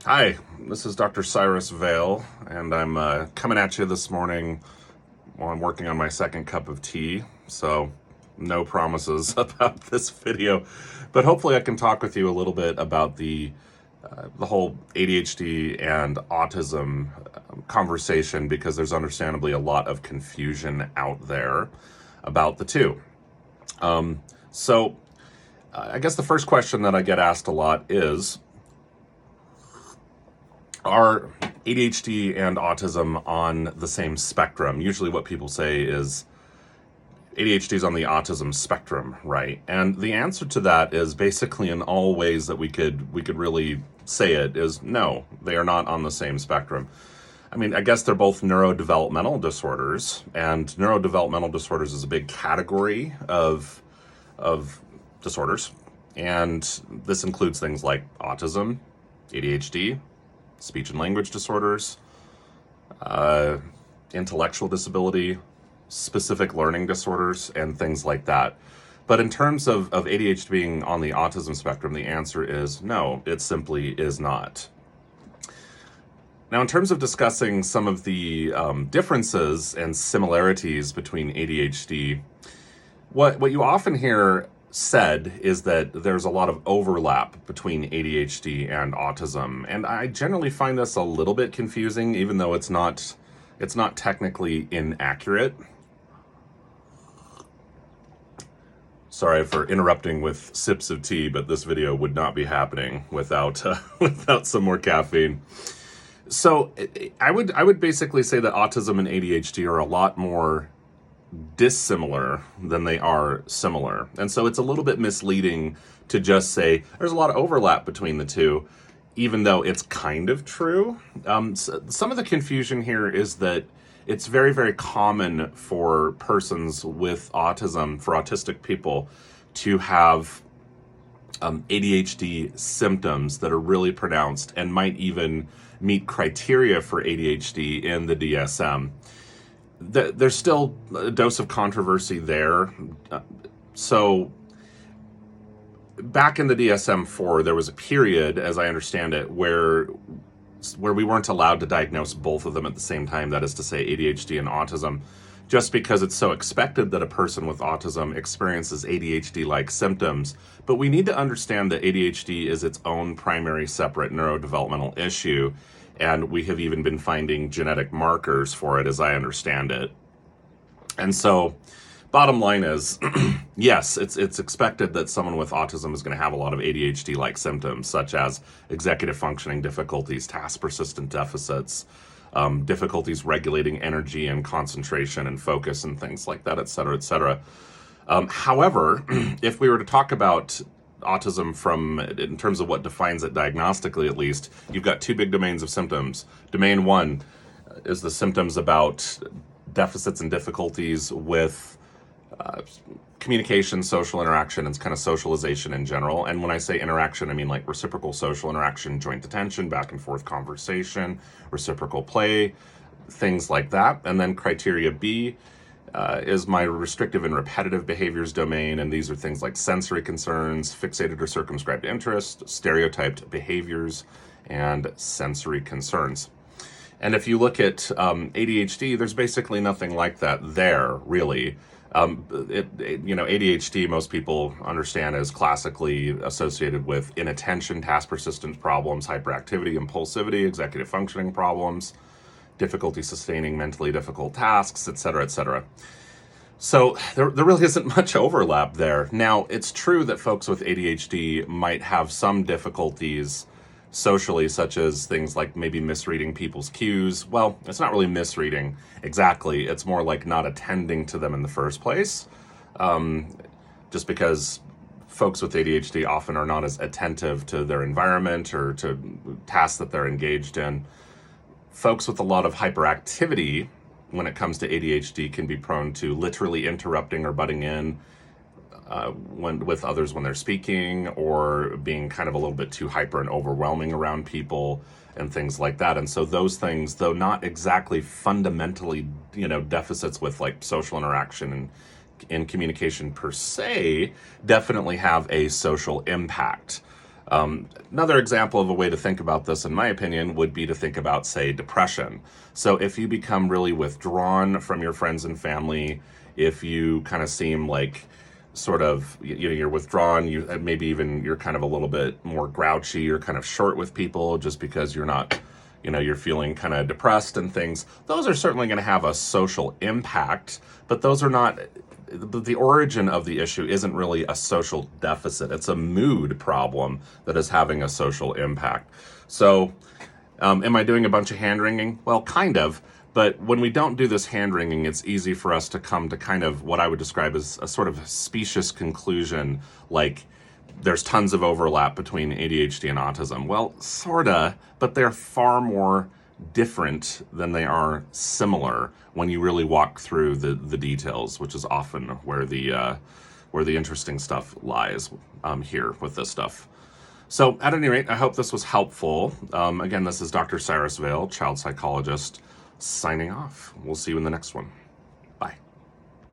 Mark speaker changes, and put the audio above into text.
Speaker 1: Hi, this is Dr. Cyrus Veil, and I'm coming at you this morning while I'm working on my second cup of tea, so no promises about this video, but hopefully I can talk with you a little bit about the whole ADHD and autism conversation, because there's understandably a lot of confusion out there about the two. I guess the first question that I get asked a lot is, are ADHD and autism on the same spectrum? Usually what people say is ADHD is on the autism spectrum, right? And the answer to that is basically, in all ways that we could really say it, is no, they are not on the same spectrum. I mean, I guess they're both neurodevelopmental disorders, and neurodevelopmental disorders is a big category of disorders. And this includes things like autism, ADHD, speech and language disorders, intellectual disability, specific learning disorders, and things like that. But in terms of ADHD being on the autism spectrum, the answer is no, it simply is not. Now, in terms of discussing some of the differences and similarities between ADHD, what you often hear said is that there's a lot of overlap between ADHD and autism, and I generally find this a little bit confusing, even though it's not technically inaccurate. Sorry for interrupting with sips of tea, but this video would not be happening without some more caffeine. So I would basically say that autism and ADHD are a lot more dissimilar than they are similar. And so it's a little bit misleading to just say there's a lot of overlap between the two, even though it's kind of true. Some of the confusion here is that it's very, very common for persons with autism, for autistic people, to have ADHD symptoms that are really pronounced and might even meet criteria for ADHD in the DSM. There's still a dose of controversy there. So back in the DSM-4, there was a period, as I understand it, where we weren't allowed to diagnose both of them at the same time, that is to say ADHD and autism, just because it's so expected that a person with autism experiences ADHD-like symptoms. But we need to understand that ADHD is its own primary separate neurodevelopmental issue, and we have even been finding genetic markers for it, as I understand it. And so, bottom line is, yes, it's expected that someone with autism is going to have a lot of ADHD-like symptoms, such as executive functioning difficulties, task persistent deficits, difficulties regulating energy and concentration and focus and things like that, et cetera, et cetera. However, if we were to talk about autism in terms of what defines it diagnostically, at least, you've got two big domains of symptoms. Domain one is the symptoms about deficits and difficulties with communication, social interaction, and kind of socialization in general. And when I say interaction, I mean like reciprocal social interaction, joint attention, back and forth conversation, reciprocal play, things like that. And then criteria B is my restrictive and repetitive behaviors domain, and these are things like sensory concerns, fixated or circumscribed interest, stereotyped behaviors, and sensory concerns. And if you look at ADHD, there's basically nothing like that there, really. ADHD, most people understand, is classically associated with inattention, task persistence problems, hyperactivity, impulsivity, executive functioning problems, difficulty sustaining mentally difficult tasks, et cetera, et cetera. So there really isn't much overlap there. Now, it's true that folks with ADHD might have some difficulties socially, such as things like maybe misreading people's cues. Well, it's not really misreading exactly. It's more like not attending to them in the first place. Just because folks with ADHD often are not as attentive to their environment or to tasks that they're engaged in. Folks with a lot of hyperactivity when it comes to ADHD can be prone to literally interrupting or butting in with others when they're speaking, or being kind of a little bit too hyper and overwhelming around people and things like that. And so those things, though not exactly fundamentally, deficits with like social interaction and in communication per se, definitely have a social impact. Another example of a way to think about this, in my opinion, would be to think about, say, depression. So if you become really withdrawn from your friends and family, if you kind of seem like sort of, you're withdrawn, maybe even you're kind of a little bit more grouchy, you're kind of short with people just because you're not, you're feeling kind of depressed and things, those are certainly going to have a social impact, but those are not, the origin of the issue isn't really a social deficit. It's a mood problem that is having a social impact. So, am I doing a bunch of hand wringing? Well, kind of. But when we don't do this hand wringing, it's easy for us to come to kind of what I would describe as a sort of specious conclusion, like there's tons of overlap between ADHD and autism. Well, sorta, but they're far more different than they are similar when you really walk through the details, which is often where the interesting stuff lies here with this stuff. So at any rate, I hope this was helpful. Again, this is Dr. Cyrus Veil, child psychologist, signing off. We'll see you in the next one.